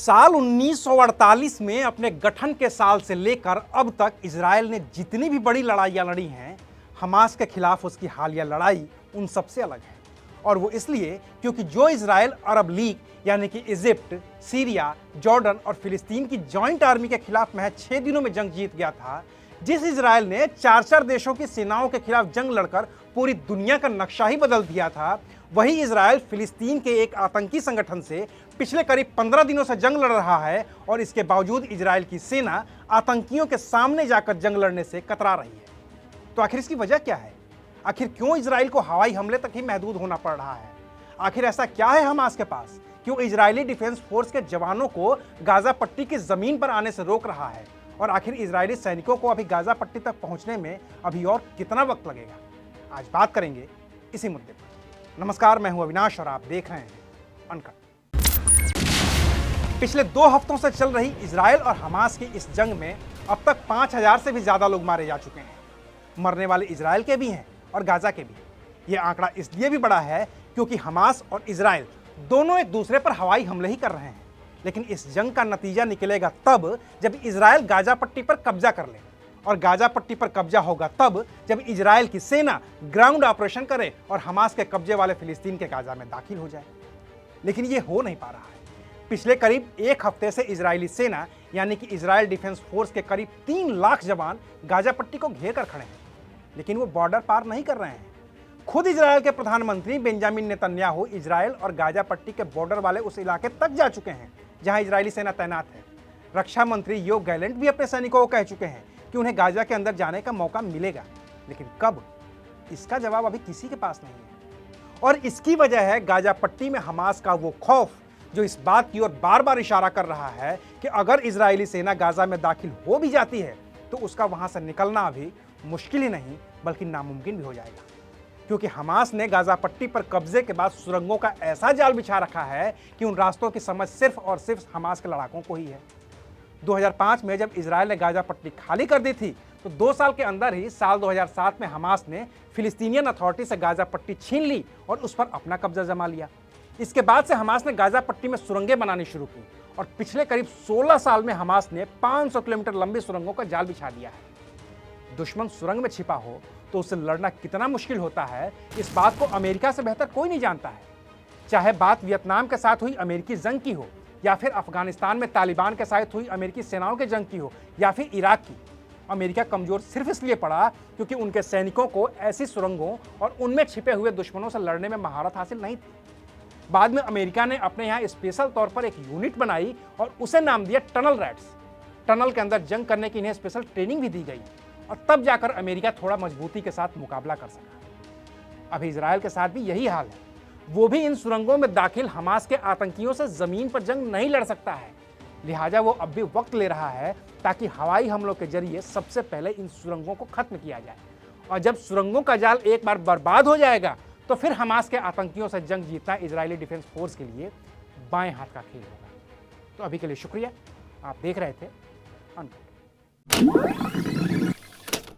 साल 1948 में अपने गठन के साल से लेकर अब तक इजराइल ने जितनी भी बड़ी लड़ाइयां लड़ी हैं, हमास के खिलाफ उसकी हालिया लड़ाई उन सबसे अलग है। और वो इसलिए क्योंकि जो इजराइल अरब लीग यानी कि इजिप्ट, सीरिया, जॉर्डन और फिलिस्तीन की जॉइंट आर्मी के खिलाफ महज 6 दिनों में जंग जीत गया था, जिस इजराइल ने 4-4 देशों की सेनाओं के खिलाफ जंग लड़कर पूरी दुनिया का नक्शा ही बदल दिया था, वही इजराइल फिलिस्तीन के एक आतंकी संगठन से पिछले करीब 15 दिनों से जंग लड़ रहा है। और इसके बावजूद इजराइल की सेना आतंकियों के सामने जाकर जंग लड़ने से कतरा रही है। तो आखिर इसकी वजह क्या है? आखिर क्यों इजराइल को हवाई हमले तक ही महदूद होना पड़ रहा है? आखिर ऐसा क्या है हमास के पास क्यों इजरायली डिफेंस फोर्स के जवानों को गाजा पट्टी की जमीन पर आने से रोक रहा है? और आखिर इजरायली सैनिकों को अभी गाजा पट्टी तक पहुंचने में अभी और कितना वक्त लगेगा? आज बात करेंगे इसी मुद्दे पर। नमस्कार, मैं हूं अविनाश और आप देख रहे हैं अनकट। पिछले 2 हफ्तों से चल रही इजराइल और हमास की इस जंग में अब तक 5000 से भी ज्यादा लोग मारे जा चुके हैं। मरने वाले इजराइल के भी हैं और गाजा के भी। यह आंकड़ा इसलिए भी बड़ा है क्योंकि हमास और इजराइल दोनों एक दूसरे पर हवाई हमले ही कर रहे हैं। लेकिन इस जंग का नतीजा निकलेगा तब जब इजराइल गाजा पट्टी पर कब्जा कर ले, और गाजा पट्टी पर कब्जा होगा तब जब इजराइल की सेना ग्राउंड ऑपरेशन करे और हमास के कब्जे वाले फिलिस्तीन के गाजा में दाखिल हो जाए। लेकिन यह हो नहीं पा रहा है। पिछले करीब 1 हफ्ते से इजरायली सेना यानी कि इजराइल डिफेंस फोर्स के करीब 3 लाख जवान गाजा पट्टी को घेर कर खड़े हैं, लेकिन वो बॉर्डर पार नहीं कर रहे हैं। खुद इजराइल के प्रधानमंत्री बेंजामिन नेतन्याहू इजराइल और गाजा पट्टी के बॉर्डर वाले उस इलाके तक जा चुके हैं जहां इजरायली सेना तैनात है। रक्षा मंत्री योव गैलेंट भी अपने सैनिकों को कह चुके हैं कि उन्हें गाजा के अंदर जाने का मौका मिलेगा, लेकिन कब, इसका जवाब अभी किसी के पास नहीं है। और इसकी वजह है गाजा पट्टी में हमास का वो खौफ जो इस बात की ओर बार बार इशारा कर रहा है कि अगर इजरायली सेना गाजा में दाखिल हो भी जाती है तो उसका वहां से निकलना अभी मुश्किल ही नहीं बल्कि नामुमकिन भी हो जाएगा। क्योंकि हमास ने गाजा पट्टी पर कब्जे के बाद सुरंगों का ऐसा जाल बिछा रखा है कि उन रास्तों की समझ सिर्फ और सिर्फ हमास के लड़ाकों को ही है। 2005 में जब इजराइल ने गाजा पट्टी खाली कर दी थी तो 2 साल के अंदर ही साल 2007 में हमास ने फिलिस्तीनियन अथॉरिटी से गाजा पट्टी छीन ली और उस पर अपना कब्जा जमा लिया। इसके बाद से हमास ने गाजा पट्टी में सुरंगें बनानी शुरू की और पिछले करीब 16 साल में हमास ने 500 किलोमीटर लंबी सुरंगों का जाल बिछा दिया है। दुश्मन सुरंग में छिपा हो तो उससे लड़ना कितना मुश्किल होता है, इस बात को अमेरिका से बेहतर कोई नहीं जानता है। चाहे बात वियतनाम के साथ हुई अमेरिकी जंग की हो, या फिर अफगानिस्तान में तालिबान के साथ हुई अमेरिकी सेनाओं के जंग की हो, या फिर इराक की, अमेरिका कमजोर सिर्फ इसलिए पड़ा क्योंकि उनके सैनिकों को ऐसी सुरंगों और उनमें छिपे हुए दुश्मनों से लड़ने में महारत हासिल नहीं थी। बाद में अमेरिका ने अपने यहाँ स्पेशल तौर पर एक यूनिट बनाई और उसे नाम दिया टनल रैट्स। टनल के अंदर जंग करने की इन्हें स्पेशल ट्रेनिंग भी दी गई और तब जाकर अमेरिका थोड़ा मजबूती के साथ मुकाबला कर सका। अभी इजराइल के साथ भी यही हाल है। वो भी इन सुरंगों में दाखिल हमास के आतंकियों से जमीन पर जंग नहीं लड़ सकता है, लिहाजा वो अब भी वक्त ले रहा है ताकि हवाई हमलों के जरिए सबसे पहले इन सुरंगों को खत्म किया जाए। और जब सुरंगों का जाल एक बार बर्बाद हो जाएगा तो फिर हमास के आतंकियों से जंग जीतना इजरायली डिफेंस फोर्स के लिए बाएं हाथ का खेल होगा। तो अभी के लिए शुक्रिया। आप देख रहे थे अनकट।